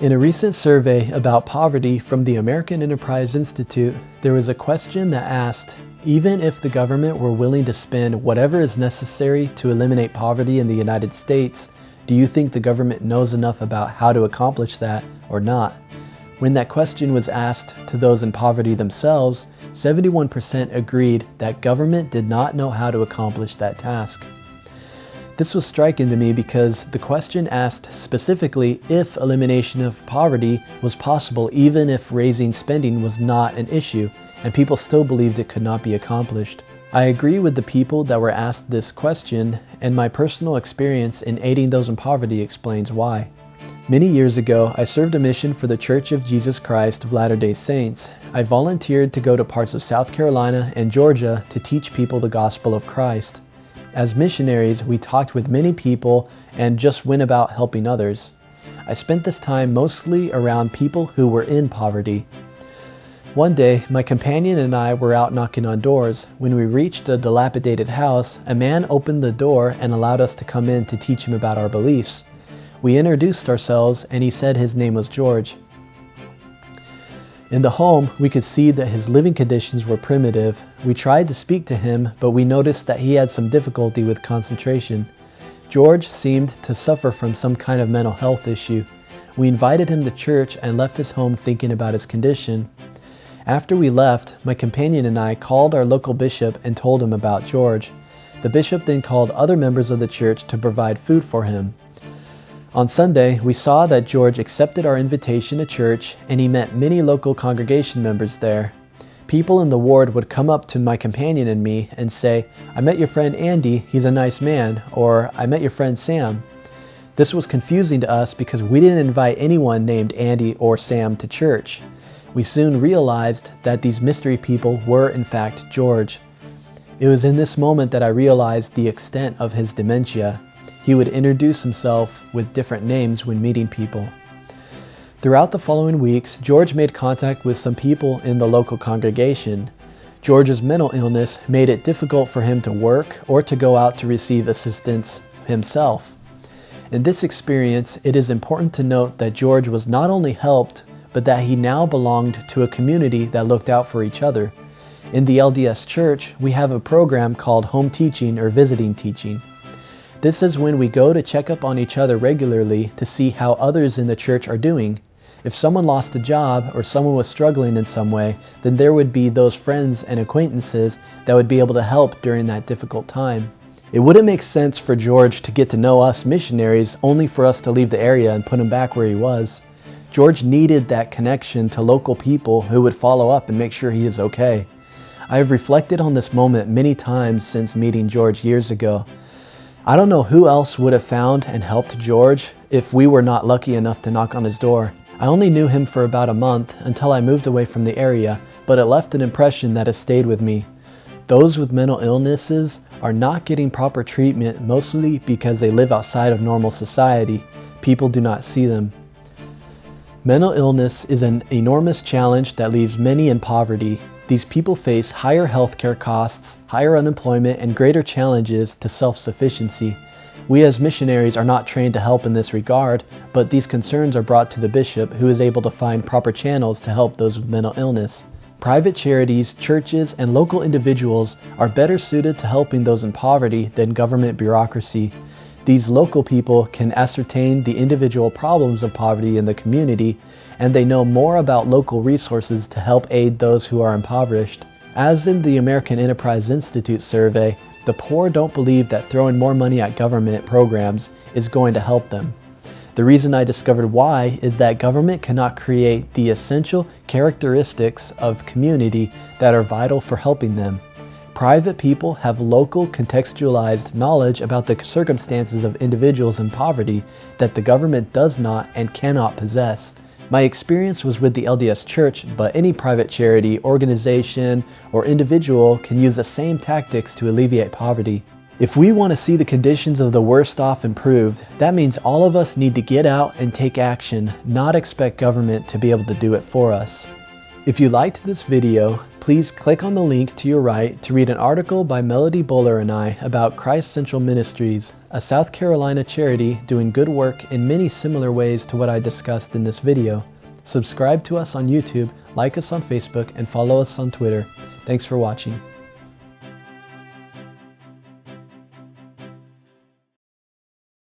In a recent survey about poverty from the American Enterprise Institute, there was a question that asked, even if the government were willing to spend whatever is necessary to eliminate poverty in the United States, do you think the government knows enough about how to accomplish that or not? When that question was asked to those in poverty themselves, 71% agreed that government did not know how to accomplish that task. This was striking to me because the question asked specifically if elimination of poverty was possible even if raising spending was not an issue, and people still believed it could not be accomplished. I agree with the people that were asked this question, and my personal experience in aiding those in poverty explains why. Many years ago, I served a mission for the Church of Jesus Christ of Latter-day Saints. I volunteered to go to parts of South Carolina and Georgia to teach people the gospel of Christ. As missionaries, we talked with many people and just went about helping others. I spent this time mostly around people who were in poverty. One day, my companion and I were out knocking on doors. When we reached a dilapidated house, a man opened the door and allowed us to come in to teach him about our beliefs. We introduced ourselves and he said his name was George. In the home, we could see that his living conditions were primitive. We tried to speak to him, but we noticed that he had some difficulty with concentration. George seemed to suffer from some kind of mental health issue. We invited him to church and left his home thinking about his condition. After we left, my companion and I called our local bishop and told him about George. The bishop then called other members of the church to provide food for him. On Sunday, we saw that George accepted our invitation to church and he met many local congregation members there. People in the ward would come up to my companion and me and say, "I met your friend Andy, he's a nice man," or "I met your friend Sam." This was confusing to us because we didn't invite anyone named Andy or Sam to church. We soon realized that these mystery people were in fact George. It was in this moment that I realized the extent of his dementia. He would introduce himself with different names when meeting people. Throughout the following weeks, George made contact with some people in the local congregation. George's mental illness made it difficult for him to work or to go out to receive assistance himself. In this experience, it is important to note that George was not only helped, but that he now belonged to a community that looked out for each other. In the LDS Church, we have a program called home teaching or visiting teaching. This is when we go to check up on each other regularly to see how others in the church are doing. If someone lost a job or someone was struggling in some way, then there would be those friends and acquaintances that would be able to help during that difficult time. It wouldn't make sense for George to get to know us missionaries only for us to leave the area and put him back where he was. George needed that connection to local people who would follow up and make sure he is okay. I have reflected on this moment many times since meeting George years ago. I don't know who else would have found and helped George if we were not lucky enough to knock on his door. I only knew him for about a month until I moved away from the area, but it left an impression that has stayed with me. Those with mental illnesses are not getting proper treatment mostly because they live outside of normal society. People do not see them. Mental illness is an enormous challenge that leaves many in poverty. These people face higher healthcare costs, higher unemployment, and greater challenges to self-sufficiency. We as missionaries are not trained to help in this regard, but these concerns are brought to the bishop, who is able to find proper channels to help those with mental illness. Private charities, churches, and local individuals are better suited to helping those in poverty than government bureaucracy. These local people can ascertain the individual problems of poverty in the community, and they know more about local resources to help aid those who are impoverished. As in the American Enterprise Institute survey, the poor don't believe that throwing more money at government programs is going to help them. The reason I discovered why is that government cannot create the essential characteristics of community that are vital for helping them. Private people have local, contextualized knowledge about the circumstances of individuals in poverty that the government does not and cannot possess. My experience was with the LDS Church, but any private charity, organization, or individual can use the same tactics to alleviate poverty. If we want to see the conditions of the worst off improved, that means all of us need to get out and take action, not expect government to be able to do it for us. If you liked this video, please click on the link to your right to read an article by Melody Bowler and I about Christ Central Ministries, a South Carolina charity doing good work in many similar ways to what I discussed in this video. Subscribe to us on YouTube, like us on Facebook, and follow us on Twitter. Thanks for watching.